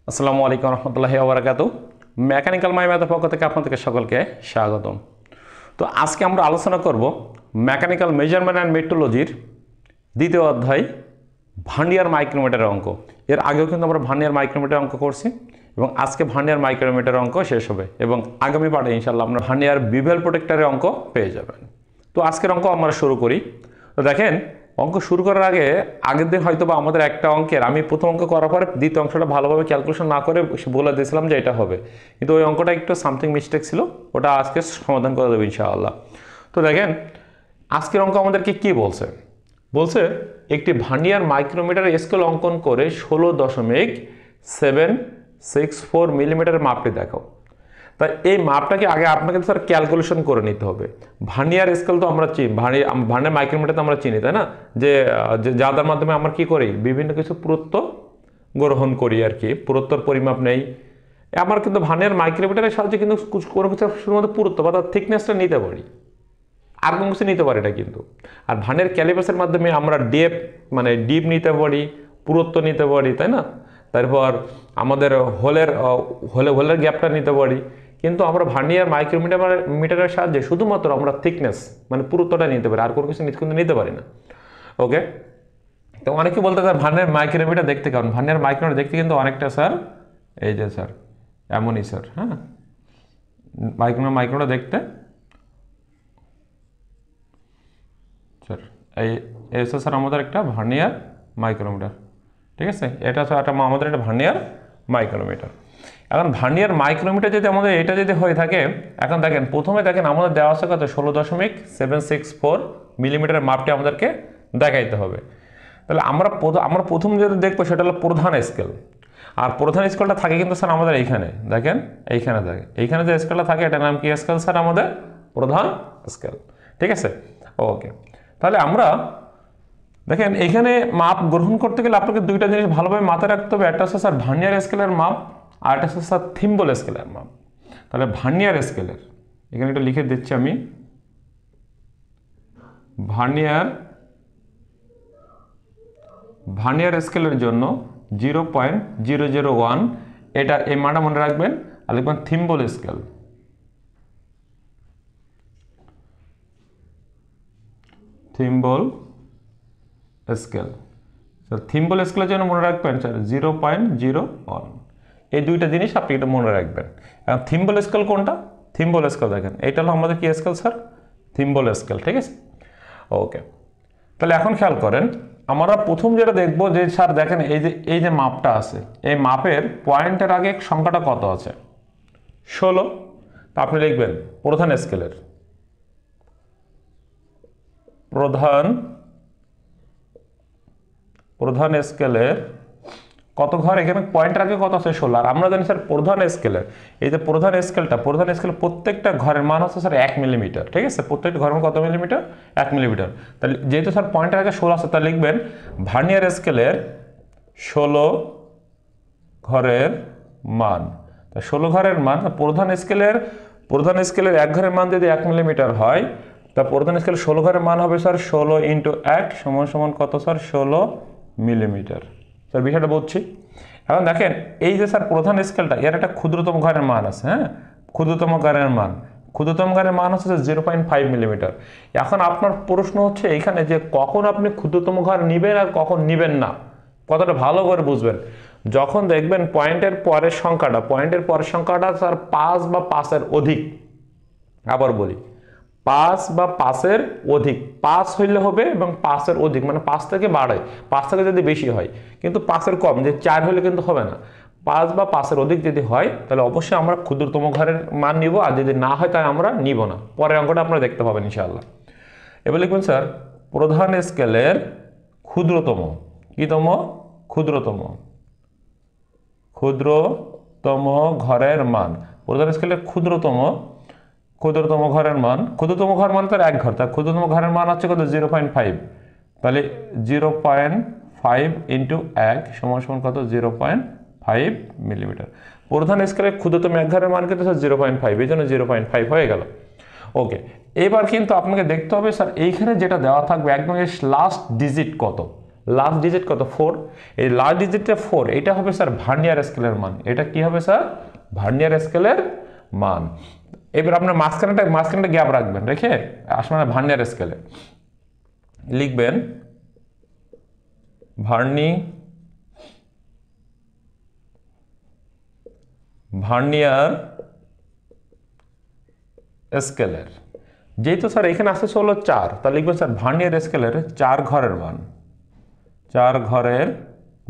আসসালামু আলাইকুম রহমতুল্লাহি ওয়া বারাকাতুহু। মেকানিক্যাল মাই ম্যাথের পক্ষ থেকে আপনাদেরকে সকলকে স্বাগতম। তো আজকে আমরা আলোচনা করব মেকানিক্যাল মেজারমেন্ট অ্যান্ড মেট্রোলজির দ্বিতীয় অধ্যায় ভার্নিয়ার মাইক্রোমিটারের অঙ্ক। এর আগেও কিন্তু আমরা ভার্নিয়ার মাইক্রোমিটার অঙ্ক করছি এবং আজকে ভার্নিয়ার মাইক্রোমিটার অঙ্ক শেষ হবে এবং আগামী পাঠে ইনশাআল্লাহ আমরা ভার্নিয়ার বিভেল প্রোটেক্টরের অঙ্ক পেয়ে যাবেন। তো আজকের অঙ্ক আমরা শুরু করি। তো দেখেন, অঙ্ক শুরু করার আগের দিন হয়তো বা আমাদের একটা অঙ্কের আমি প্রথম অঙ্ক করার পরে দ্বিতীয় অংশটা ভালোভাবে ক্যালকুলেশন না করে বলে দিয়েছিলাম যে এটা হবে, কিন্তু ওই অঙ্কটা একটু সামথিং মিস্টেক ছিল, ওটা আজকে সমাধান করে দেবো ইনশাআল্লাহ। তো দেখেন, আজকের অঙ্ক আমাদেরকে কি বলছে বলছে একটি ভার্নিয়ার মাইক্রোমিটার স্কেল অঙ্কন করে 16.764 মিলিমিটার মাপটি দেখাও। তাই এই মাপটাকে আগে আপনাকে স্যার ক্যালকুলেশন করে নিতে হবে। ভার্নিয়ার স্কেল তো আমরা চিনি, ভার্নিয়ার মাইক্রোমিটার তো আমরা চিনি, তাই না? যে যাদের মাধ্যমে আমরা কি করি, বিভিন্ন কিছু পুরুত্ব গ্রহণ করি আর কি, পুরুত্বর পরিমাপ নেই। আমার কিন্তু ভার্নিয়ার মাইক্রোমিটারের সাহায্যে কিন্তু কোনো কিছু শুধুমাত্র পুরুত্ব বা তার থিকনেসটা নিতে পারি, আর কোনো কিছু নিতে পারি না কিন্তু। আর ভার্নিয়ার ক্যালিপার্সের মাধ্যমে আমরা ডিপ নিতে পারি, পুরুত্ব নিতে পারি, তাই না? তারপর আমাদের হোলের গ্যাপটা নিতে পারি, কিন্তু আমরা ভার্নিয়ার মিটারের সাহায্যে শুধুমাত্র আমরা থিকনেস মানে পুরুত্বটা নিতে পারি, আর কোনো কিছু কিন্তু নিতে পারি না। ওকে, তো অনেকে বলতে স্যার ভার্নিয়ার মাইক্রোমিটার দেখতে কেমন? ভার্নিয়ার মাইক্রোমিটার দেখতে কিন্তু অনেকটা স্যার এই যে স্যার এমনই স্যার, হ্যাঁ, মাইক্রোমিটার দেখতে স্যার এই এসে স্যার আমাদের একটা ভার্নিয়ার মাইক্রোমিটার, ঠিক আছে? এটা স্যার আমাদের একটা ভার্নিয়ার মাইক্রোমিটার। এখন ভার্নিয়ার মাইক্রোমিটার যদি আমাদের এটা যদি হয়ে থাকে, এখন দেখেন প্রথমে দেখেন আমাদের দেওয়া আছে কত, 16.764 মিলিমিটারের মাপটি আমাদেরকে দেখাইতে হবে। তাহলে আমরা প্রথম যেটা দেখবো সেটা হলো প্রধান স্কেল। আর প্রধান স্কেলটা থাকে কিন্তু স্যার আমাদের এইখানে, দেখেন এইখানে থাকে, এইখানে যে স্কেলটা থাকে এটার নাম কি স্কেল স্যার? আমাদের প্রধান স্কেল, ঠিক আছে? ওকে, তাহলে আমরা দেখেন এখানে মাপ গ্রহণ করতে গেলে আপনাকে দুইটা জিনিস ভালোভাবে মাথায় রাখতে হবে। একটা হচ্ছে স্যার ভার্নিয়ার স্কেলের মাপ, আর একটা হচ্ছে স্যার থিম্বল স্কেলের মাপ। তাহলে ভার্নিয়ার স্কেলের এখানে এটা লিখে দিচ্ছি আমি, ভার্নিয়ার স্কেলের জন্য 0.001 এটা এই মানটা মনে রাখবেন। আর লিখবেন থিম্বল স্কেল, থিম্বল স্কেলের জন্য মনে রাখবেন স্যার 0.01। এই দুইটা জিনিস আপনি এটা মনে রাখবেন। এখন থিম্বল স্কেল কোনটা? থিম্বল স্কেল দেখেন এটা হলো আমাদের কি স্কেল স্যার? থিম্বল স্কেল, ঠিক আছে? ওকে, তাহলে এখন খেয়াল করেন, আমরা প্রথম যেটা দেখবো যে স্যার দেখেন এই যে মাপটা আছে, এই মাপের পয়েন্টের আগে সংখ্যাটা কত আছে? 16। তা আপনি লিখবেন প্রধান স্কেলের প্রধান স্কেলের কত ঘর, এখানে পয়েন্টের আগে কত আছে? 16। আর আমরা জানি স্যার প্রধান স্কেলের এই যে প্রধান স্কেল প্রত্যেকটা ঘরের মান হচ্ছে স্যার 1 মিলিমিটার, ঠিক আছে? প্রত্যেকটা ঘরের মান কত মিলিমিটার? 1 মিলিমিটার। তাহলে যেহেতু স্যার পয়েন্টের আগে 16 আছে, তাহলে লিখবেন ভার্নিয়ার স্কেলের 16 ঘরের মান। 16 ঘরের মান প্রধান স্কেলের এক ঘরের মান যদি 1 মিলিমিটার হয়, তা প্রধান স্কেলের 16 ঘরের মান হবে স্যার 16 × 1 সমান কত স্যার? 16 মিলিমিটার। স্যার বিষয়টা বলছি। এখন দেখেন এই যে স্যার প্রধান স্কেলটা, এর একটা ক্ষুদ্রতম ঘরের মান আছে, হ্যাঁ, ক্ষুদ্রতম ঘরের মান হচ্ছে 0.5 মিলিমিটার। এখন আপনার প্রশ্ন হচ্ছে এইখানে যে কখন আপনি ক্ষুদ্রতম ঘর নিবেন আর কখন নিবেন না, কথাটা ভালো করে বুঝবেন। যখন দেখবেন পয়েন্টের পরের সংখ্যাটা স্যার 5 বা 5-এর অধিক, আবার বলি 5 বা 5-এর অধিক, 5 হইলে হবে এবং 5-এর অধিক মানে 5 থেকে বাড়ায়, 5 থেকে যদি বেশি হয়, কিন্তু 5-এর কম, যে 4 হলে কিন্তু হবে না। 5 বা 5-এর অধিক যদি হয় তাহলে অবশ্যই আমরা ক্ষুদ্রতম ঘরের মান নিব, আর যদি না হয় তাহলে আমরা নিব না। পরের অঙ্কটা আপনারা দেখতে পাবেন ইনশাআল্লাহ। এবার লিখবেন স্যার প্রধান স্কেলের ক্ষুদ্রতম ঘরের মান, প্রধান স্কেলের ক্ষুদ্রতম ঘরের মান, ক্ষুদ্রতম ঘর মানে তার এক ঘর, তার ক্ষুদ্রতম ঘরের মান হচ্ছে কত? 0.5। তাহলে 0.5 × 1 সমান কত? 0.5 মিলিমিটার। প্রধান স্কেলের ক্ষুদ্রতম এক ঘরের মান কিন্তু স্যার 0.5, এই জন্য 0.5 হয়ে গেল। ওকে, এবার কিন্তু আপনাকে দেখতে হবে স্যার এইখানে যেটা দেওয়া থাকবে একদম লাস্ট ডিজিট কত, লাস্ট ডিজিট কত 4, এই লাস্ট ডিজিটটা 4, এটা হবে স্যার ভার্নিয়ার স্কেলের মান। এটা কি হবে স্যার? ভার্নিয়ার স্কেলের মান। এবার আপনার মাঝখানটা গ্যাপ রাখবেন, রেখে আসলে ভার্নিয়ার স্কেলে লিখবেন ভার্নিয়ার স্কেলের, যেহেতু স্যার এখানে আসছে হলো 4, তাহলে লিখবেন স্যার ভার্নিয়ার স্কেলের 4 ঘরের মান, 4 ঘরের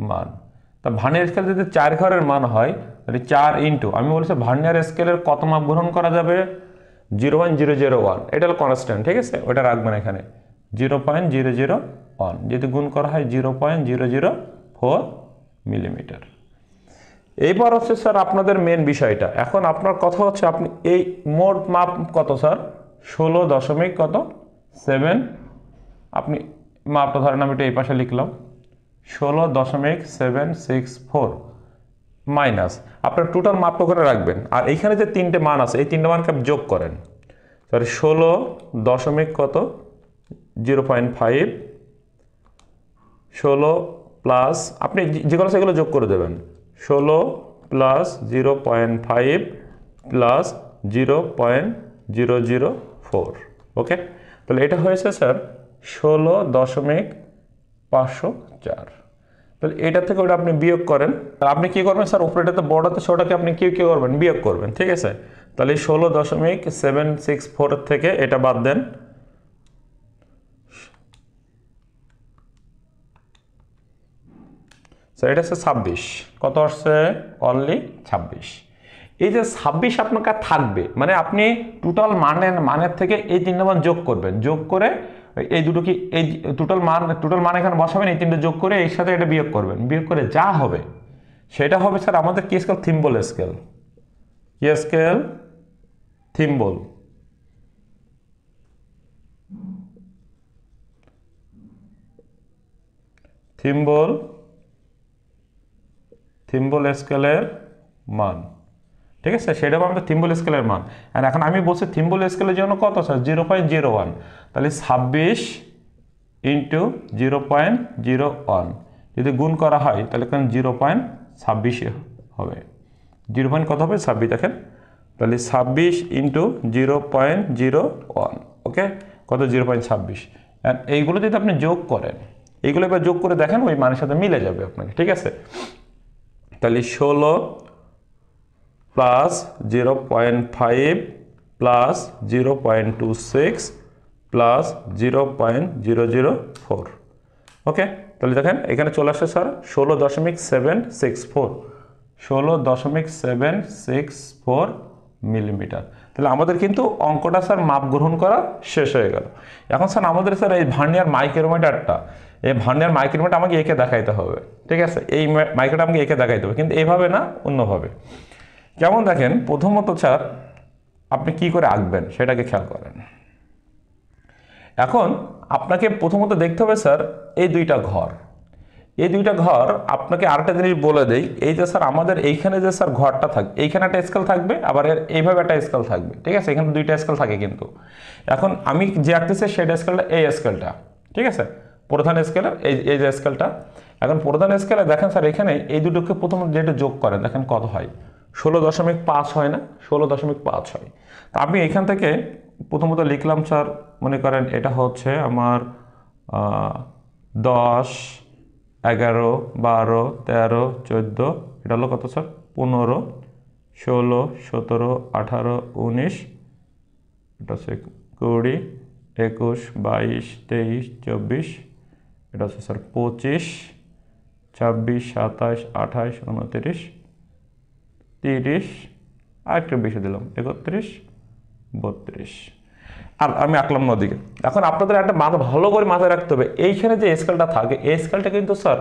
মান। তা ভার্নিয়ার স্কেল যদি 4 ঘরের মান হয় তাহলে 4 ইন্টু, আমি বলছি ভার্নিয়ার স্কেলের কত মাপ গ্রহণ করা যাবে? 0.001, এটা হলো কনস্ট্যান্ট, ঠিক আছে, ওটা রাখবেন এখানে 0.001, যদি গুণ করা হয় 0.004 মিলিমিটার। এইবার হচ্ছে স্যার আপনাদের মেন বিষয়টা, এখন আপনার কথা হচ্ছে আপনি এই মোট মাপ কত স্যার? 16.7, আপনি মাপটা ধরেন আমি এটা এই পাশে লিখলাম 16.764 মাইনাস আপনার টোটাল মাপটা করে রাখবেন, আর এইখানে যে 3টে মান আছে এই 3টে মানকে আপনি যোগ করেন। সরি 16.0.5, 16 প্লাস আপনি যেগুলো সেগুলো যোগ করে দেবেন, 16 প্লাস 0.5 প্লাস 0.004, ওকে। তাহলে এটা হয়েছে স্যার 16.504। তাহলে এটা থেকে ওটা আপনি বিয়োগ করেন, আপনি কি করবেন স্যার? উপরেটাতে বড়টাতে ছোটটাকে আপনি কি করবেন? বিয়োগ করবেন, ঠিক আছে। তাহলে 16.764 থেকে এটা বাদ দেন, স্যার এটা হচ্ছে 26, কত আসছে? অনলি 26। এই যে 26 আপনার কাছে থাকবে, মানে আপনি টোটাল মানের থেকে এই 3টে মান যোগ করবেন, যোগ করে এই দুটো কি এই টোটাল মান এখানে বসাবেন, এই 3টে যোগ করে এর সাথে এটা বিয়োগ করবেন, বিয়োগ করে যা হবে সেটা হবে স্যার আমাদের কি স্কেল? Thimble scale. কি স্কেল? থিম্বল। থিম্বল স্কেলের মান, ঠিক আছে, সেটা আমাদের থিম্বল স্কেলের মান। আর এখন আমি বলছি থিম্বল স্কেলের জন্য কত স্যার? 0.01, তাহলে 26 ইন্টু 0.01 যদি গুণ করা হয় তাহলে এখানে 0.26 হবে। 0. কত হবে? 26, দেখেন, তাহলে 26 ইন্টু 0.01, ওকে, কত? 0.26। অ্যান্ড এইগুলো যদি আপনি যোগ করেন, এইগুলো এবার যোগ করে দেখেন ওই মানের সাথে মিলে যাবে আপনাকে, ঠিক আছে। তাহলে 16 প্লাস 0.5 প্লাস 0.26 প্লাস 0.004, ওকে। তাহলে দেখেন এখানে চলে আসছে স্যার 16.764, 16.764 মিলিমিটার। তাহলে আমাদের কিন্তু অঙ্কটা স্যার মাপ গ্রহণ করা শেষ হয়ে গেল। এখন স্যার আমাদের স্যার এই ভার্নিয়ার মাইক্রোমিটারটা, এই ভার্নিয়ার মাইক্রোমিটার আমাকে একে দেখাইতে হবে, ঠিক আছে, এই মাইক্রোটা আমাকে একে দেখাইতে হবে, কিন্তু এইভাবে না, অন্যভাবে। যেমন দেখেন প্রথমত স্যার আপনি কি করে আঁকবেন সেটাকে খেয়াল করেন। এখন আপনাকে প্রথমত দেখতে হবে স্যার এই দুইটা ঘর, এই দুইটা ঘর আপনাকে আরেকটা জিনিস বলে দেই, এই যে স্যার আমাদের এইখানে যে স্যার ঘরটা থাকবে, এইখানে একটা স্কেল থাকবে, আবার এইভাবে একটা স্কেল থাকবে, ঠিক আছে, এখানে দুইটা স্কেল থাকে কিন্তু। এখন আমি যে আঁকতেছি সেটা স্কেলটা এই স্কেলটা, ঠিক আছে, প্রধান স্কেলের এই যে স্কেলটা। এখন প্রধান স্কেলে দেখেন স্যার এখানে এই দুটোকে প্রথম যেটা যোগ করেন দেখেন কত হয়? 16.5 হয় না? 16.5 হয়। তা আমি এখান থেকে প্রথমত লিখলাম স্যার, মনে করেন এটা হচ্ছে আমার 10, 11, 12, 13, 14, এটা হলো কত স্যার? 15, 16, 17, 18, 19, এটা হচ্ছে 20, 21, 22, 23, 24, এটা হচ্ছে স্যার 25, 26, 27, 28, 29, 30, আর একটু বেশি দিলাম 31, 32, আর আমি আঁকলাম নদীকে। এখন আপনাদের একটা ভালো করে মাথায় রাখতে হবে, এইখানে যে স্কেলটা থাকে এই স্কেলটা কিন্তু স্যার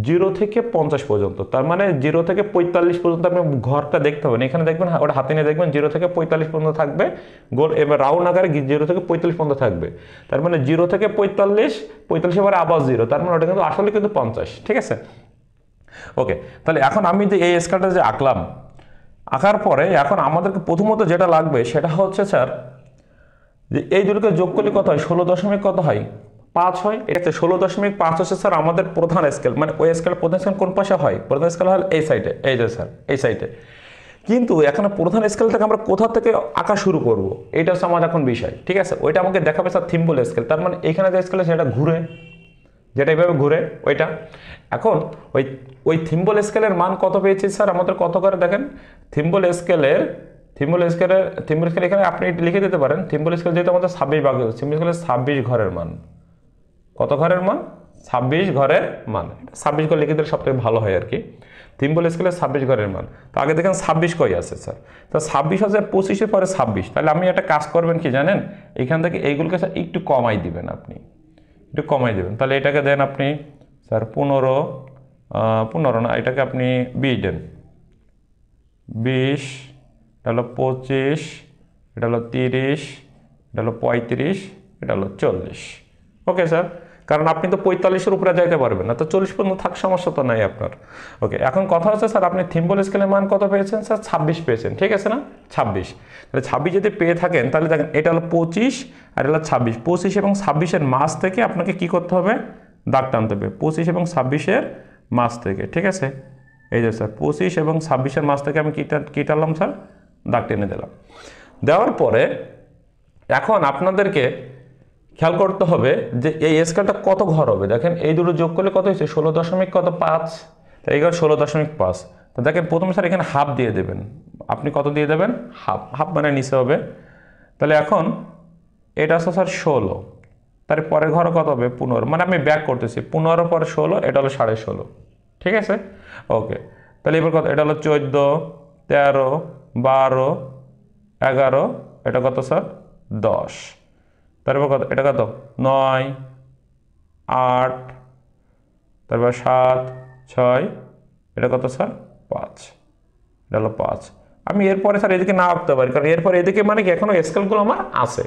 0 থেকে 50 পর্যন্ত, তার মানে 0 থেকে 45 পর্যন্ত আপনি ঘরটা দেখতে পাবেন। এখানে দেখবেন ওটা হাতে নিয়ে দেখবেন 0 থেকে 45 পর্যন্ত থাকবে গোল, এবার রাউন্ড আকারে 0 থেকে 45 পর্যন্ত থাকবে, তার মানে 0 থেকে 45 এবার আবার 0, তার মানে ওটা কিন্তু আসলে কিন্তু 50, ঠিক আছে, ওকে। তাহলে এখন আমি যে এই স্কেলটা যে আঁকলাম, আঁকার পরে এখন আমাদেরকে প্রথমত যেটা লাগবে সেটা হচ্ছে স্যার যে এই দুটোকে যোগ করলে কত হয়? 16 দশমিক কত হয়? 5 হয়। এটা হচ্ছে 16.5 হচ্ছে স্যার আমাদের প্রধান স্কেল, মানে ওই স্কেল প্রধান স্কেল কোন পাশে হয়? প্রধান স্কেল হয় এই সাইডে, এই যে স্যার এই সাইডে। কিন্তু এখানে প্রধান স্কেলটাকে আমরা কোথা থেকে আঁকা শুরু করব, এটা হচ্ছে আমার এখন বিষয়। ঠিক আছে, ওইটা আমাকে দেখাবে স্যার থিম্বল স্কেল, তার মানে এখানে যে স্কেল সেটা ঘুরে, যেটা এইভাবে ঘুরে ওইটা। এখন ওই ওই থিম্বল স্কেলের মান কত পেয়েছি স্যার আমাদের, কত করে দেখেন থিম্বল স্কেল এখানে আপনি লিখে দিতে পারেন। থিম্বল স্কেল যেহেতু আমাদের 26 ভাগ, থিম্বল স্কেলের 26 ঘরের মান, কত ঘরের মান? 26 ঘরের মান। 26 ঘর লিখে দিলে সবথেকে ভালো হয় আর কি। থিম্বল স্কেলের 26 ঘরের মান। তো আগে দেখেন 26 কই আছে স্যার, তো 26 আছে 25-এর পরে 26। তাহলে আমি একটা কাজ করবেন কি জানেন, এখান থেকে এইগুলোকে স্যার একটু কমাই দিবেন, আপনি একটু কমাই দেবেন। তাহলে এটাকে দেন আপনি স্যার 15 না, এটাকে আপনি 20 দেন, 20, এটা হলো 25, এটা হলো 30, এটা হলো 35, এটা হলো 40। ওকে স্যার, কারণ আপনি তো 45-এর উপরে যাইতে পারবেন না, তো 40 পর্যন্ত থাক, সমস্যা তো নাই আপনার। ওকে, এখন কথা হচ্ছে স্যার আপনি থিম্বল স্কেলের মান কত পেয়েছেন স্যার? 26 পেয়েছেন, ঠিক আছে না? 26। তাহলে 26 যদি পেয়ে থাকেন তাহলে দেখেন এটা হলো 25 আর এটা হলো 26। 25 এবং 26-এর মাঝ থেকে আপনাকে কি করতে হবে? দাগ টানতে হবে 25 এবং 26-এর মাঝ থেকে, ঠিক আছে? এই যে স্যার 25 এবং 26-এর মাঝ থেকে আমি কি টানলাম স্যার? দাগ টেনে দিলাম। দেওয়ার পরে এখন আপনাদেরকে খেয়াল করতে হবে যে এই স্কেলটা কত ঘর হবে। দেখেন এই দুটো যোগ করলে কত হয়েছে? 16.5। তাই এগুলো 16.5। তো দেখেন প্রথমে স্যার এখানে হাফ দিয়ে দেবেন। আপনি কত দিয়ে দেবেন? হাফ। হাফ মানে নিচে হবে। তাহলে এখন এটা আছে স্যার 16, তার পরের ঘর কত হবে? 15। মানে আমি ব্যাক করতেছি, 15 পরে 16, এটা হলো 16.5। ঠিক আছে, ওকে। তাহলে এবার কত? এটা হলো 14, 13, 12, 11, এটা কত স্যার? 10। তারপর কত? এটা কত? 9, 8, তারপর 7, 6, এটা কত স্যার? 5, এটা হলো 5। আমি এরপরে স্যার এদিকে না আঁকতে পারি, কারণ এরপরে এদিকে মানে কি এখনো স্কেলগুলো আমার আছে।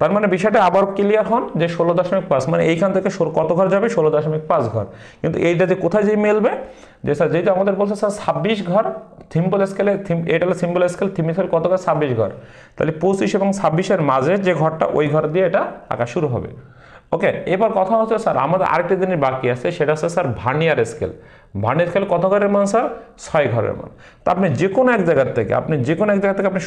তার মানে বিষয়টা আবার ক্লিয়ার হন যে 16.5 মানে এইখান থেকে কত ঘর যাবে? 16.5 ঘর। কিন্তু এইটা যে কোথায় যে মেলবে, যে স্যার যেটা আমাদের বলছে স্যার 26 ঘর থিম্বল স্কেলে, এটা হলো সিম্বল স্কেল, থিম্বল স্কেল কত ঘর? 26 ঘর। তাহলে 25 এবং 26-এর মাঝে যে ঘরটা, ওই ঘর দিয়ে এটা আঁকা শুরু হবে। ওকে, এবার কথা হচ্ছে স্যার আমাদের আরেকটা জিনিস বাকি আছে, সেটা হচ্ছে sir vernier scale. Vernier scale কত ঘরের মান স্যার? 6 ঘরের মান। তো আপনি যে কোনো এক জায়গার থেকে আপনি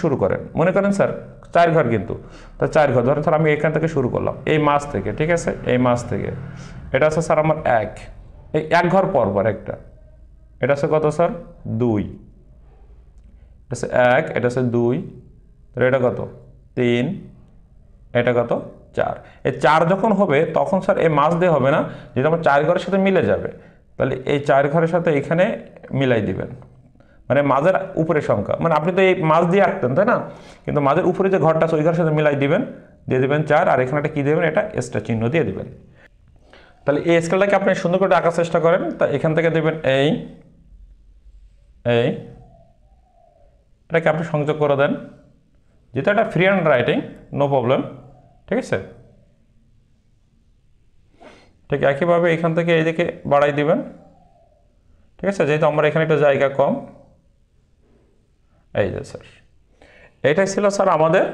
শুরু করেন। মনে করেন স্যার 4 ঘর, কিন্তু তা 4 ঘর ধরেন স্যার আমি এখান থেকে শুরু করলাম, এই মাছ থেকে, ঠিক আছে? এই মাছ থেকে এটা আছে স্যার আমার 1, এই 1 ঘর পর পর একটা, এটা আছে কত স্যার? 2, এটা আছে 1, এটা আছে 2, তাহলে এটা কত? 3, এটা কত? 4। এই 4 যখন হবে তখন স্যার এই মাছ দিয়ে হবে না, যেটা আমার 4 ঘরের সাথে মিলে যাবে। তাহলে এই 4 ঘরের সাথে এখানে মিলাই দিবেন, মানে মাঝের উপরের সংখ্যা, মানে আপনি তো এই মাছ দিয়ে আঁকতেন তাই না, কিন্তু মাঝের উপরে যে ঘরটা আছে ওই ঘরের সাথে মিলাই দিবেন, দিয়ে দেবেন 4, আর এখানে একটা কি দেবেন? এটা এক্সট্রা চিহ্ন দিয়ে দিবেন। তাহলে এই স্কেলটাকে আপনি সুন্দর করে আঁকার চেষ্টা করেন। তা এখান থেকে দেবেন এই এটাকে আপনি সংযোগ করে দেন, যেহেতু এটা free hand writing, no problem, ঠিক আছে? ঠিক একইভাবে এখান থেকে এইদিকে বাড়াই দিবেন, ঠিক আছে? যেহেতু আমার এখানে একটা জায়গা কম, এই যে স্যার এটাই ছিল স্যার আমাদের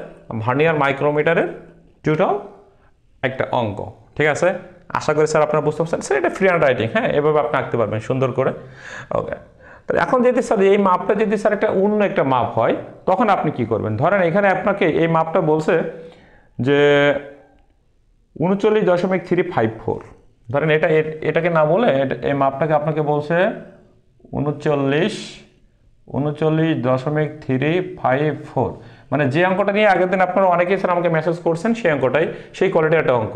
ভার্নিয়ার মাইক্রোমিটারের টোটাল একটা অঙ্ক, ঠিক আছে? আশা করি স্যার আপনারা বুঝতে পারছেন। স্যার এটা ফ্রি হ্যান্ড রাইটিং, হ্যাঁ, এভাবে আপনি আঁকতে পারবেন সুন্দর করে। ওকে, তাহলে এখন যদি স্যার এই মাপটা যদি স্যার একটা অন্য একটা মাপ হয়, তখন আপনি কি করবেন? ধরেন এখানে আপনাকে এই মাপটা বলছে যে 39.354, ধরেন এটাকে না বলে এই মাপটাকে আপনাকে বলছে 39.354, মানে যে অঙ্কটা নিয়ে আগের দিন আপনারা অনেকেই স্যার আমাকে মেসেজ করছেন, সেই অঙ্কটাই, সেই কোয়ালিটির একটা অঙ্ক,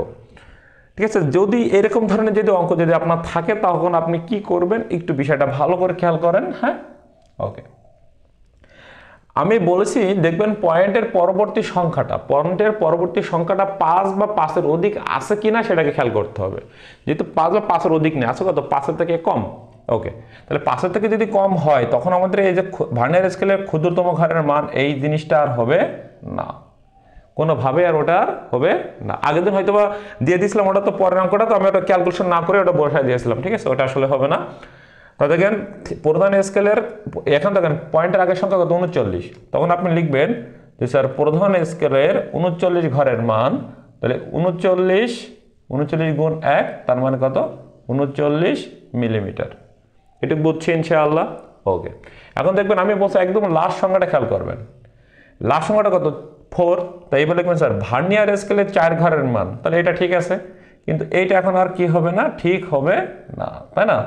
ঠিক আছে? যদি এরকম ধরনের যদি অঙ্ক যদি আপনার থাকে, তখন আপনি কি করবেন একটু বিষয়টা ভালো করে খেয়াল করেন, হ্যাঁ? ওকে, আমি বলেছি দেখবেন পয়েন্টের পরবর্তী সংখ্যাটা 5 বা 5-এর অধিক আছে কিনা সেটাকে খেয়াল করতে হবে। যেহেতু 5 বা 5-এর অধিক নেই, আছে কত? 5-এর থেকে কম। ওকে, তাহলে 5-এর থেকে যদি কম হয়, তখন আমাদের এই যে ভার্নিয়ার স্কেলের ক্ষুদ্রতম ঘরের মান, এই জিনিসটা আর হবে না, কোনোভাবে আর ওটা আর হবে না। আগের দিন হয়তো বা দিয়ে দিয়েছিলাম, ওটা তো পরের অঙ্কটা, তো আমি ওটা ক্যালকুলেশন না করে ওটা বসায় দিয়েছিলাম, ঠিক আছে? ওটা আসলে হবে না। তা দেখেন প্রধান স্কেলের এখন দেখেন পয়েন্টের আগের সংখ্যা কত? 39। তখন আপনি লিখবেন যে স্যার প্রধান স্কেলের 39 ঘরের মান, তাহলে 39 39 গুণ 1 তার মানে কত 39 মিলিমিটার। এটা বুঝছি ইনশাআল্লাহ। ওকে, এখন দেখবেন আমি বলছি একদম লাস্ট সংখ্যাটা খেয়াল করবেন। লাস্ট সংখ্যাটা কত 4, তাই বলে লিখবেন স্যার ভার্নিয়ার স্কেলে 4 ঘরের মান, তাহলে এটা ঠিক আছে, কিন্তু এইটা এখন আর কি হবে না, ঠিক হবে না, তাই না?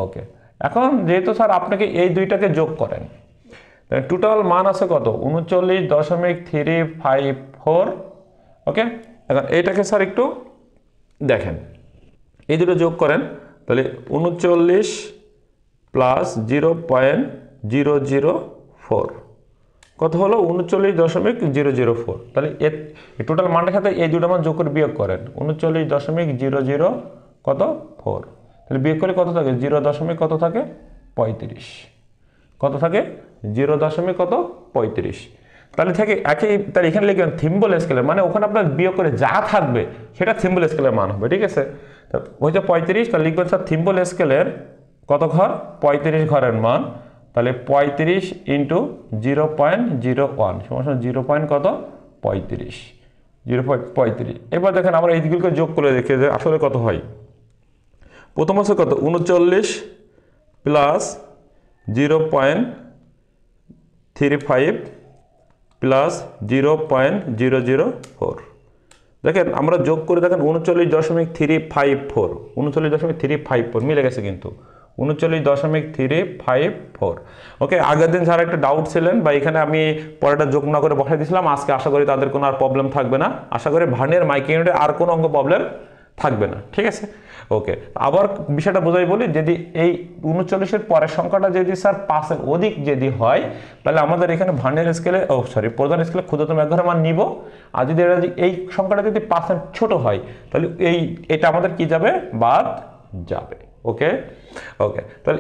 ওকে, এখন যেহেতু স্যার আপনাকে এই দুইটাকে যোগ করেন, টোটাল মান আছে কত 39.354। ওকে, এখন এইটাকে স্যার একটু দেখেন, এই দুটো যোগ করেন, তাহলে 39 প্লাস 0.004 কত হলো 39.004। তাহলে এর টোটাল মানটার সাথে এই দুটো মান যোগ করে বিয়োগ করেন, 39.00 কত 4, তাহলে বিয়োগ করে কত থাকে 0. কত থাকে 35, কত থাকে 0.35। তাহলে থেকে একই, তাহলে এখানে লিখবেন থিম্বল স্কেলের মানে ওখানে আপনার বিয়োগ করে যা থাকবে সেটা থিম্বল স্কেলের মান হবে, ঠিক আছে? হচ্ছে 35, তাহলে লিখবেন স্যার থিম্বল স্কেলের কত ঘর 35 ঘরের মান, তাহলে 35 ইন্টু 0.01 সমান 0. কত 35, 0.35। এবার দেখেন আমরা এই দিকগুলোকে যোগ করে দেখে যে আসলে কত হয়। প্রথম হচ্ছে কত 39 প্লাস 0.35 প্লাস 0.004। দেখেন আমরা যোগ করে দেখেন 39.354, 39.354 মিলে গেছে কিন্তু 39.354। ওকে, আগের দিন যারা একটা ডাউট ছিলেন বা এখানে আমি পরেটা যোগ না করে বসাই দিয়েছিলাম, আজকে আশা করি তাদের কোনো আর প্রবলেম থাকবে না, আশা করি ভার্নিয়ার মাইক্রো ইউনিটে আর কোনো অঙ্ক প্রবলেম থাকবে না, ঠিক আছে? ওকে, আবার বিষয়টা বোঝাই বলি, যদি এই 39-এর পরের সংখ্যাটা যদি স্যার 5-এর অধিক যদি হয়, তাহলে আমাদের এখানে ভার্নিয়ার স্কেলে প্রধান স্কেলে ক্ষুদ্রতম এক ঘরের মান নিব, আর যদি এই সংখ্যাটা যদি 5-এর ছোট হয় তাহলে এটা আমাদের কি যাবে, বাদ যাবে। ওকে ওকে, তাহলে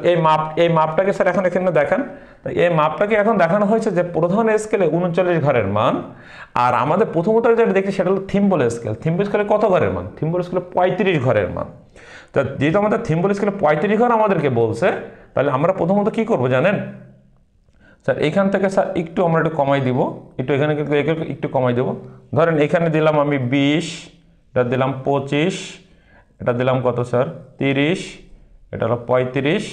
এই মাপটাকে স্যার এখন এখানে দেখেন, এই মাপটাকে এখন দেখানো হয়েছে যে প্রধান স্কেলে 39 ঘরের মান, আর আমাদের প্রথমত যেটা দেখি সেটা হলো থিম্বল স্কেল। থিম্বল স্কেলে কত ঘরের মান, থিম্বল স্কেলে 35 ঘরের মান। তা যেহেতু আমাদের থিম্বল স্কেলে 35 ঘর আমাদেরকে বলছে, তাহলে আমরা প্রথমত কি করব জানেন স্যার, এইখান থেকে স্যার একটু আমরা একটু কমাই দিব, একটু এখানে একটু কমাই দেব। ধরেন এখানে দিলাম আমি 20, এটা দিলাম 25, এটা দিলাম কত স্যার 30, এটা হলো 35,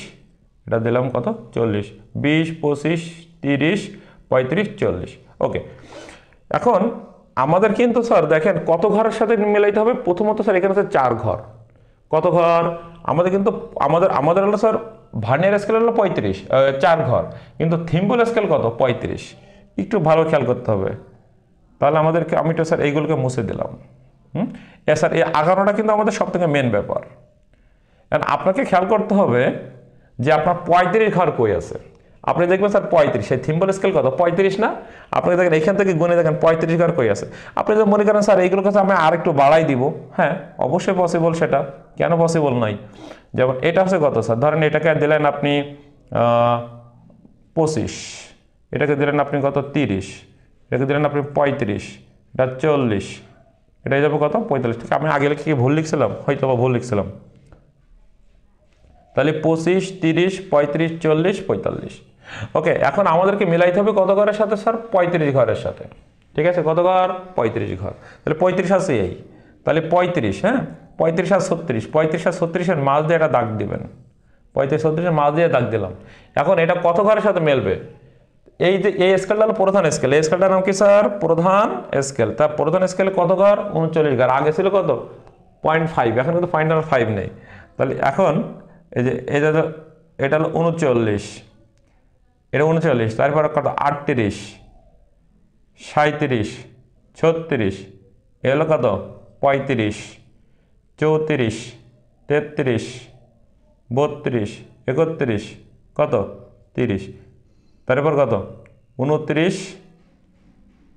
এটা দিলাম কত 40, 20, 25, 30, 35, 40। ওকে, এখন আমাদের কিন্তু স্যার দেখেন কত ঘরের সাথে মিলাইতে হবে। প্রথমত স্যার এখানে স্যার 4 ঘর, কত ঘর আমাদের কিন্তু আমাদের হলো স্যার ভার্নিয়ার স্কেল হলো 35, 4 ঘর, কিন্তু থিম্বল স্কেল কত 35। একটু ভালো খেয়াল করতে হবে, তাহলে আমাদেরকে আমি তো স্যার এইগুলোকে মুছে দিলাম। স্যার এই 11টা কিন্তু আমাদের সব থেকে মেন ব্যাপার। আপনাকে খেয়াল করতে হবে যে আপনার 35 ঘর কই আছে। আপনি দেখবেন স্যার 35, সেই থিম্বল স্কেল কত 35 না, আপনি দেখেন এখান থেকে গুনে দেখেন 35 ঘর কই আছে। আপনি যদি মনে করেন স্যার এইগুলোর কাছে আমি আরেকটু বাড়াই দিব, হ্যাঁ অবশ্যই পসিবল, সেটা কেন পসিবল নয়। যেমন এটা হচ্ছে কত স্যার, ধরেন এটাকে দিলেন আপনি 25, এটাকে দিলেন আপনি কত 30, এটাকে দিলেন আপনি 35, এটা 40, এটা যাবে কত 45। ঠিক, আমি আগে কি ভুল লিখছিলাম, হয়তো বা ভুল লিখছিলাম। তাহলে 25, 30, 35, 40, 45। ওকে, এখন আমাদেরকে মিলাইতে হবে কত ঘরের সাথে স্যার 35 ঘরের সাথে, ঠিক আছে? কত ঘর 35 ঘর, তাহলে 35 আছে এই, তাহলে 35, হ্যাঁ 35 আর 36, 35 আর 36-এর মাঝ দিয়ে একটা দাগ দিবেন, 35, 36-এর মাঝ দিয়ে দাগ দিলাম। এখন এটা কত ঘরের সাথে মেলবে, এই যে এই স্কেলটা হলো প্রধান স্কেল, এই স্কেলটার নাম কি স্যার প্রধান স্কেল। তা প্রধান স্কেলে কত ঘর 39 ঘর, আগে ছিল কত 0.5, এখন কিন্তু 0.5 নেই। তাহলে এখন এই যে এটা হলো 39, এটা 39, তারপর কত 38, 37, 36, এ হলো কত 35, 34, 33, 32, 31, কত 30, তারপর কত 29,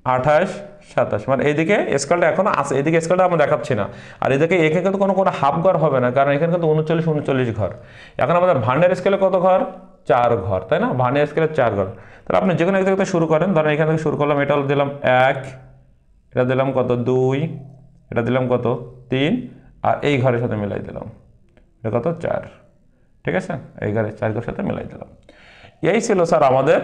28, 27। মানে এইদিকে স্কেলটা এখনো আছে, এদিকে স্কেলটা আমরা দেখাচ্ছি না, আর এদিকে এখানে কিন্তু কোনো হাফ ঘর হবে না, কারণ এখানে কিন্তু 39 ঘর। এখন আমাদের ভার্নিয়ার স্কেলে কত ঘর 4 ঘর, তাই না? ভার্নিয়ার স্কেলে 4 ঘর। তাহলে আপনি যে কোনো এক জায়গাতে শুরু করেন, ধরেন এখান থেকে শুরু করলাম, এটা দিলাম 1, এটা দিলাম কত 2, এটা দিলাম কত 3, আর এই ঘরের সাথে মিলাই দিলাম, এটা কত 4, ঠিক আছে? এই ঘরের 4 ঘরের সাথে মিলাই দিলাম। এই ছিল স্যার আমাদের,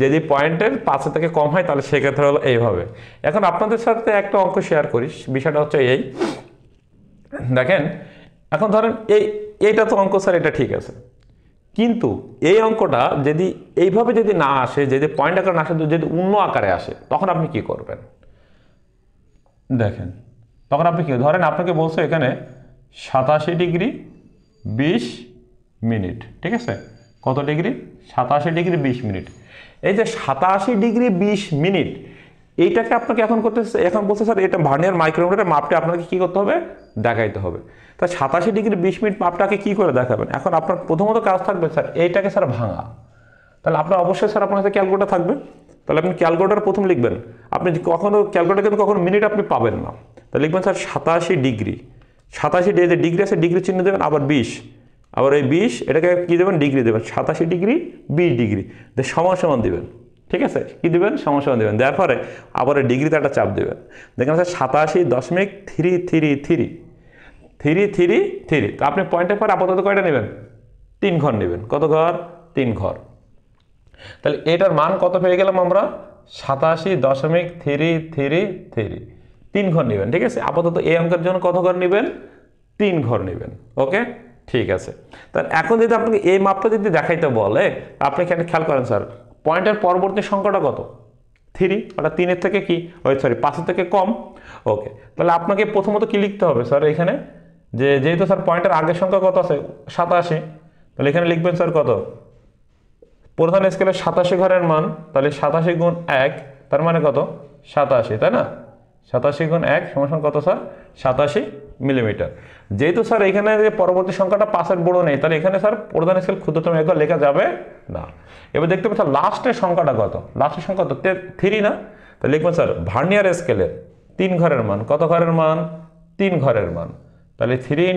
যদি পয়েন্টের 5 থেকে কম হয় তাহলে সেক্ষেত্রে হলো এইভাবে। এখন আপনাদের সাথে একটা অঙ্ক শেয়ার করি, বিষয়টা হচ্ছে এই দেখেন এখন ধরেন এইটা তো অঙ্ক স্যার, এটা ঠিক আছে, কিন্তু এই অঙ্কটা যদি এইভাবে যদি না আসে, যদি পয়েন্ট আকারে না আসে, যদি অন্য আকারে আসে, তখন আপনি কি করবেন? দেখেন তখন আপনি কি ধরেন আপনাকে বলছে এখানে 87 ডিগ্রি 20 মিনিট, ঠিক আছে? কত ডিগ্রি? 87 degree 20 minute. এই যে 87 ডিগ্রি 20 মিনিট, এইটাকে আপনাকে এখন এখন বলছে স্যার এটা ভার্নিয়ার মাইক্রোমিটারের মাপটা আপনাকে কি করতে হবে? দেখাইতে হবে। তা 87 ডিগ্রি 20 মিনিট মাপটাকে কি করে দেখাবেন? এখন আপনার প্রথমত কাজ থাকবে স্যার এইটাকে স্যার ভাঙা। তাহলে আপনার অবশ্যই স্যার আপনার কাছে ক্যালকুলেটর থাকবে, তাহলে আপনি ক্যালকুলেটর প্রথম লিখবেন। আপনি কখনো ক্যালকুলেটর কিন্তু কখনো মিনিট আপনি পাবেন না, তাহলে লিখবেন স্যার 87 ডিগ্রি, 87 ডিগ্রি আছে, ডিগ্রি চিহ্ন দেবেন, আবার 20, আবার এই 20 এটাকে কি দেবেন? ডিগ্রি দেবেন, 87 ডিগ্রি 20 ডিগ্রি সমান সমান দেবেন, ঠিক আছে? কি দেবেন? সমান সমান দেবেন, দেওয়ার পরে আবার এই ডিগ্রিতে একটা চাপ দেবেন, দেখেন স্যার 87.333 তো আপনি পয়েন্টের পর আপাতত কয়টা নেবেন? 3 ঘর নেবেন। কত ঘর? 3 ঘর। তাহলে এটার মান কত পেয়ে গেলাম আমরা? 87.333 3 ঘর নেবেন, ঠিক আছে? আপাতত এই অঙ্কের জন্য কত ঘর নেবেন? 3 ঘর নেবেন। ওকে, ঠিক আছে। তাহলে এখন যদি আপনাকে এই মাপটা যদি দেখাইতে বলে, আপনি এখানে খেয়াল করেন স্যার পয়েন্টের পরবর্তী সংখ্যাটা কত? 3, ওটা 3-এর থেকে কি 5-এর থেকে কম। ওকে, তাহলে আপনাকে প্রথমত কি লিখতে হবে স্যার এখানে? যেহেতু স্যার পয়েন্টের আগের সংখ্যা কত আছে? 87, তাহলে এখানে লিখবেন স্যার কত? প্রধান স্কেলে 87 ঘরের মান, তাহলে 87 গুণ 1 তার মানে কত? 87, তাই না? 87 গুণ 1 সমান কত স্যার? 87 মিলিমিটার। যেহেতু স্যার এখানে যে পরবর্তী সংখ্যাটা 5-এর বড় নেই, তাহলে এখানে স্যার প্রধান স্কেল ক্ষুদ্রতম একক লেখা যাবে না। এবার দেখতে পাচ্ছেন লাস্টের সংখ্যাটা কত? লাস্টের সংখ্যা কত? 3 না? তাহলে লিখবেন স্যার ভার্নিয়ার স্কেলের 3 ঘরের মান। কত ঘরের মান? 3 ঘরের মান। তাহলে 3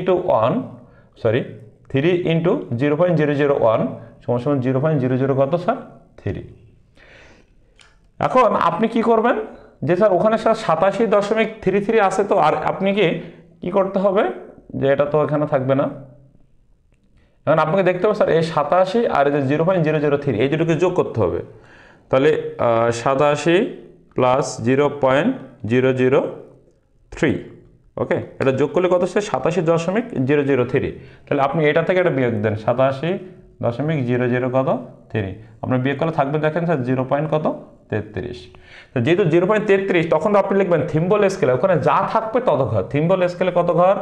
ইন্টু 0.001 সমান 0.00 কত স্যার? 3। এখন আপনি কি করবেন? যে স্যার ওখানে স্যার 87.33 আছে, তো আর আপনি কি করতে হবে? যে এটা তো এখানে থাকবে না, এখন আপনাকে দেখতে হবে স্যার এই 87 আর এই যে 0.003 এই দুটোকে যোগ করতে হবে। তাহলে 87 প্লাস 0.003, ওকে, এটা যোগ করলে কত স্যার? 87.003। তাহলে আপনি এটা থেকে এটা বিয়োগ দেন, 87.00 কত? 3। আপনার বিয়োগ করলে থাকবে দেখেন স্যার 0.33। যেহেতু 0.33, তখন আপনি লিখবেন থিম্বল স্কেলে ওখানে যা থাকবে তত ঘর। থিম্বল স্কেলে কত ঘর?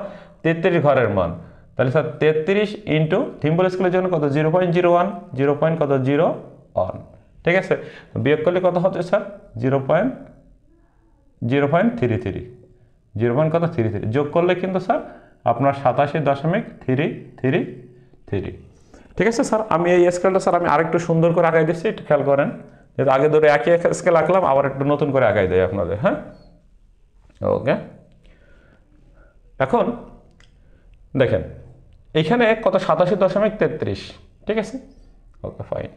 33 ঘরের মান। তাহলে স্যার 33 ইন্টু থিম্বল স্কেলের জন্য কত? 0.01 0.01, ঠিক আছে? বিয়োগ করলে কত হচ্ছে স্যার? 0.33 যোগ করলে কিন্তু স্যার আপনার 87.333, ঠিক আছে স্যার? আমি এই স্কেলটা স্যার আমি আরেকটু সুন্দর করে আগাই দিচ্ছি, একটু খেয়াল করেন। যেহেতু আগে ধরে একই স্কেল আঁকলাম, আবার একটু নতুন করে আগাই দেয় আপনাদের, হ্যাঁ? ওকে, এখন দেখেন এখানে কত? 87.33, ঠিক আছে? ওকে, ফাইন।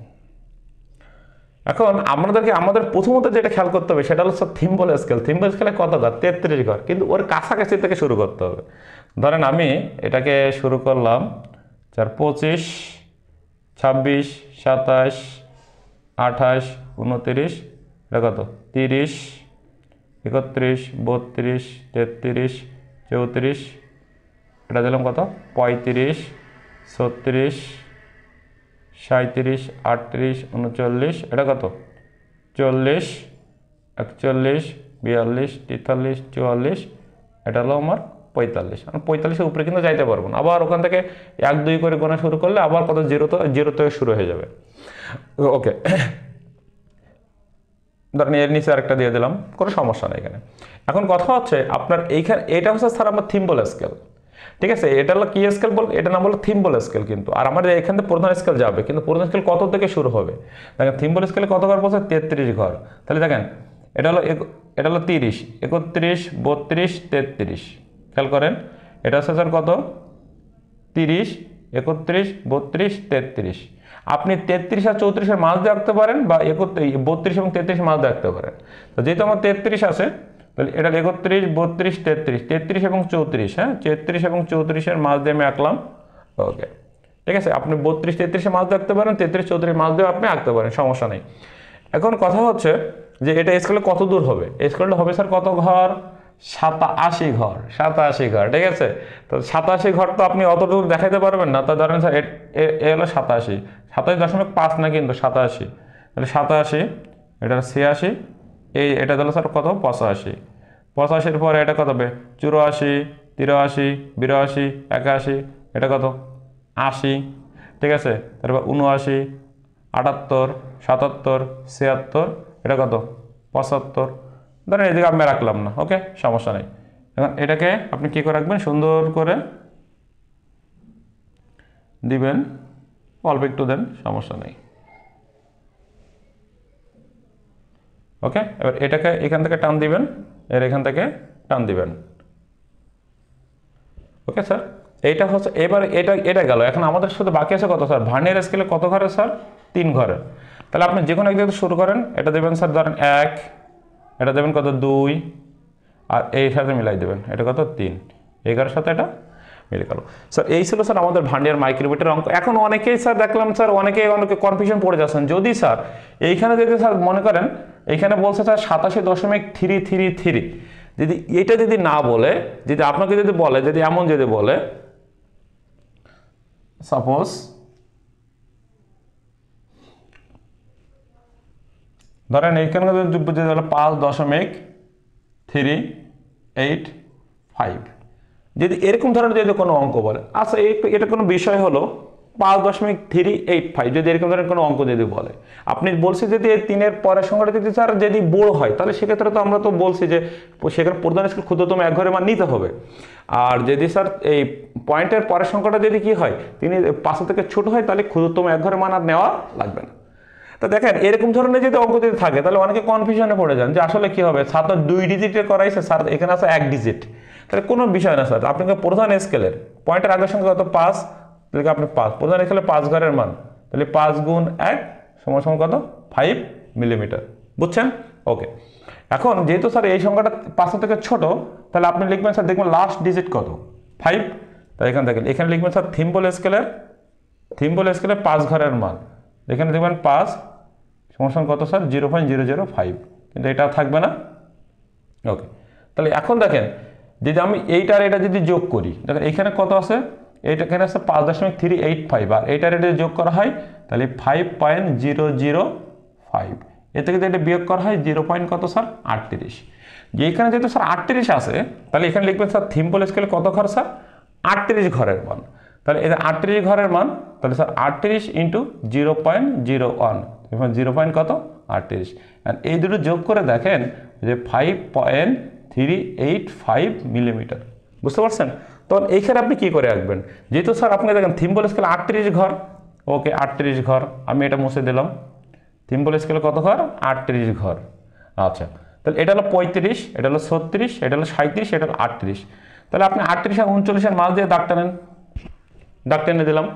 এখন আমাদের প্রথমত যেটা খেয়াল করতে হবে সেটা হলো স্যার থিম্বল স্কেল। থিম্বল স্কেলে কত ঘর? 33 ঘর, কিন্তু ওর কাছাকাছি থেকে শুরু করতে হবে। ধরেন আমি এটাকে শুরু করলাম 25, 26, 27, 28, 29, এটা কত? 30, 31, 32, 33, 34, এটা দিলাম কত? 35, 36, 37, 38, 39, এটা কত? 40, 41, 42, 43, 44, এটা হলো আমার 45। আমি 45-এর উপরে কিন্তু যাইতে পারবো না, আবার ওখান থেকে 1 2 করে গোনা শুরু করলে আবার কত? জিরো থেকে শুরু হয়ে যাবে। ওকে, ধরেন এর নিচে আরেকটা দিয়ে দিলাম, কোনো সমস্যা নেই এখানে। এখন কথা হচ্ছে আপনার এইখানে এটা হচ্ছে স্যার আমার থিম্বল স্কেল, ঠিক আছে? এটা হলো কি স্কেল বল? এটা নাম হলো থিম্বল স্কেল। কিন্তু আর আমাদের এখান থেকে প্রধান স্কেল যাবে, কিন্তু প্রধান স্কেল কত থেকে শুরু হবে? দেখেন থিম্বল স্কেলে কত ঘর বলছে? 33 ঘর। তাহলে দেখেন এটা হলো 30, 31, 32, 33, খেয়াল করেন। এটা হচ্ছে স্যার কত? 30, 31, 32, 33। আপনি 33 আর 34-এর মাঝ দিয়ে রাখতে পারেন, বা 32 এবং 33-এর মাঝ দিয়ে রাখতে পারেন। তো যেহেতু আমার 33 আছে, তাহলে এটা 31, 32, 33, 33 এবং 34, হ্যাঁ, 33 এবং 34-এর মাঝ দিয়ে আমি আঁকলাম। ওকে, ঠিক আছে? আপনি 32, 33-এর মাঝ দিয়ে আঁকতে পারেন, 33, 34-এর মাঝ দিয়ে আপনি আঁকতে পারেন, সমস্যা নেই। এখন কথা হচ্ছে যে এটা স্কেলে কত দূর হবে? স্কেলটা হবে স্যার কত ঘর? 87 ঘর, 87 ঘর, ঠিক আছে। তো 87 ঘর তো আপনি অতটুকু দেখাইতে পারবেন না, তো ধরেন স্যার এ হলো 87, 27.5 না কিন্তু 87, তাহলে 87, এটা 86, এটা দিল স্যার কত 85, 85-র পরে এটা কত হবে 84, 83, 82, 81, এটা কত 80, ঠিক আছে। তারপর 79, 78, 77, 76, এটা কত 75, ধরেন এদিকে আমি রাখলাম না, ওকে সমস্যা নেই। এখন এটাকে আপনি কী করে রাখবেন, সুন্দর করে দিবেন, অল্প একটু দেন, সমস্যা নেই, ওকে। এবার এটাকে এখান থেকে টান দিবেন, এখান থেকে টান দিবেন, ওকে স্যার। এইটা হচ্ছে এবার এটা গেল। এখন আমাদের শুধু বাকি আছে কত স্যার, ভার্নিয়ার স্কেলে কত ঘরে স্যার 3 ঘরে। তাহলে আপনি যে কোনো এক জায়গায় শুরু করেন, এটা দেবেন স্যার ধরেন 1, এটা দেবেন কত 2, আর এই সাথে মিলাই দেবেন এটা কত 3, 11-এর সাথে এটা মিলে গেল। স্যার এই ছিল স্যার আমাদের ভার্নিয়ার মাইক্রোমিটার অঙ্ক। এখন অনেকেই স্যার দেখলাম স্যার অনেকে কনফিউশন পড়ে যাচ্ছেন। যদি স্যার এইখানে যদি স্যার মনে করেন এইখানে বলছে স্যার 87.333, যদি এটা যদি না বলে, যদি আপনাকে যদি বলে, যদি এমন যদি বলে সাপোজ ধরেন এইখানে যদি 5.385, যদি এরকম ধরনের যদি কোনো অঙ্ক বলে, আচ্ছা এটা কোনো বিষয় হলো 5.385, যদি এরকম ধরনের কোনো অঙ্ক যদি বলে, আপনি বলছি যদি এই 3-এর পরের সংখ্যাটা যদি স্যার যদি বড় হয়, তাহলে সেক্ষেত্রে তো আমরা তো বলছি যে সেখানে প্রধান স্কেল ক্ষুদ্রতম এক ঘরের মান নিতে হবে। আর যদি স্যার এই পয়েন্টের পরের সংখ্যাটা যদি কি হয় 5 থেকে ছোট হয়, তাহলে ক্ষুদ্রতম এক ঘরের মান আর নেওয়া লাগবে না। তো দেখেন এরকম ধরনের যদি অঙ্ক যদি থাকে, তাহলে অনেকে কনফিউশনে পড়ে যান যে আসলে কি হবে, স্যার তো 2 ডিজিটে করাইছে, স্যার এখানে আছে 1 ডিজিট, তাহলে কোনো বিষয় না স্যার। আপনাকে প্রধান স্কেলের পয়েন্টের আগের সংখ্যা কত 5, তাহলে আপনি 5 প্রধান স্কেলে 5 ঘরের মান, তাহলে 5 গুণ 1 সমান কত 5 মিলিমিটার, বুঝছেন? ওকে। এখন যেহেতু স্যার এই সংখ্যাটা 5 থেকে ছোট, তাহলে আপনি লিখবেন স্যার দেখবেন লাস্ট ডিজিট কত 5, তাই এখানে দেখেন এখানে লিখবেন স্যার থিম্বল স্কেলের 5 ঘরের মান, এখানে দেখবেন 5 সমান কত স্যার 0.005, কিন্তু এটা থাকবে না, ওকে। তাহলে এখন দেখেন যদি আমি এইটার এটা যদি যোগ করি, দেখেন এখানে কত আছে, এইটা এখানে আছে 5.385, আর এইটার এটা যোগ করা হয় তাহলে 5.005, এর থেকে যদি এটা বিয়োগ করা হয় 0. কত স্যার 38, যে এখানে যেহেতু স্যার 38 আছে, তাহলে এখানে লিখবেন স্যার থিম্বল স্কেলে কত ঘর স্যার 38 ঘরের মান, তাহলে এটা 38 ঘরের মান, তাহলে স্যার 38 ইন্টু 0.01, 0. কত 38, এই দুটো যোগ করে দেখেন যে 5.385 মিলিমিটার, বুঝতে পারছেন? তখন এইখানে আপনি কি করে রাখবেন, যেহেতু স্যার আপনি দেখেন থিম্বল স্কেলে 38 ঘর, ওকে 38 ঘর, আমি এটা মুছে দিলাম, থিম্বল স্কেলে কত ঘর 38 ঘর, আচ্ছা। তাহলে এটা হলো 35, এটা হলো 36, এটা হলো 37, এটা হলো 38, তাহলে আপনি 38 আর 39-এর মাঝ দিয়ে দাগ টানেন, দাগ টেনে দিলাম,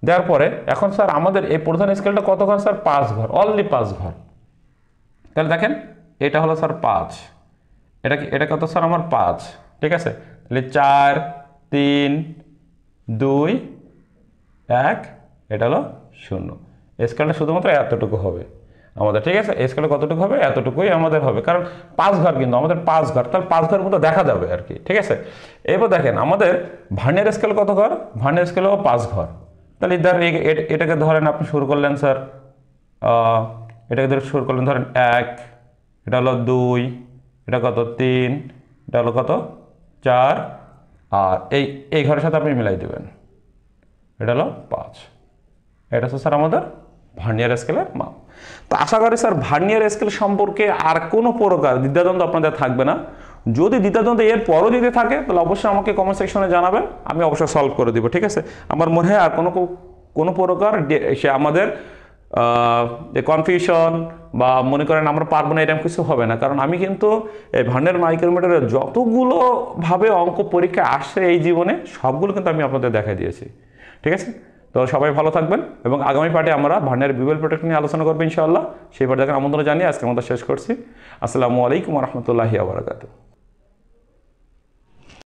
দেওয়ার পরে এখন স্যার আমাদের এই প্রধান স্কেলটা কত ঘর স্যার 5 ঘর, অনলি 5 ঘর, তাহলে দেখেন এটা হলো স্যার 5, এটা কত স্যার আমার 5, ঠিক আছে। তাহলে 4, 3, 2, 1, এটা হলো 0, স্কেলটা শুধুমাত্র এতটুকু হবে আমাদের, ঠিক আছে। স্কেলে কতটুকু হবে এতটুকুই আমাদের হবে, কারণ 5 ঘর কিন্তু আমাদের 5 ঘর, তাহলে 5 ঘরের মতো দেখা যাবে আর কি, ঠিক আছে। এবার দেখেন আমাদের ভার্নিয়ার স্কেল কত ঘর, ভার্নিয়ার স্কেলেও 5 ঘর, তাহলে এটাকে ধরেন আপনি শুরু করলেন স্যার, এটাকে ধরে শুরু করলেন ধরেন 1, এটা হলো 2, এটা কত 3, এটা হলো কত 4, আর এই ঘরের সাথে আপনি মিলাই দেবেন, এটা হলো 5, এটা হচ্ছে স্যার আমাদের ভার্নিয়ার স্কেলের মাপ। তো আশা করি স্যার ভার্নিয়ার স্কেল সম্পর্কে আর কোনো প্রকার দ্বিধাদ্বন্দ্ব আপনাদের থাকবে না। যদি দ্বিধাদ্বন্দ্ব এর পরও যদি থাকে, তাহলে অবশ্যই আমাকে কমেন্ট সেকশনে জানাবেন, আমি অবশ্যই সলভ করে দিব, ঠিক আছে। আমার মনে হয় আর কোনো প্রকার সে আমাদের যে কনফিউশন বা মনে করেন আমরা পারবো না, এরকম কিছু হবে না, কারণ আমি কিন্তু এই ভার্নিয়ার মাইক্রোমিটারের যতগুলো ভাবে অঙ্ক পরীক্ষা আসছে এই জীবনে, সবগুলো কিন্তু আমি আপনাদের দেখাই দিয়েছি, ঠিক আছে। তো সবাই ভালো থাকবেন, এবং আগামী পার্টে আমরা ভার্নিয়ার বিবেল প্রোটেক্ট নিয়ে আলোচনা করবো ইনশাআল্লাহ। সেই পার্টে দেখার আমন্ত্রণ জানিয়ে আজকে আমরা শেষ করছি। আসসালামু আলাইকুম ওয়া রাহমাতুল্লাহি ওয়া বারাকাতুহু।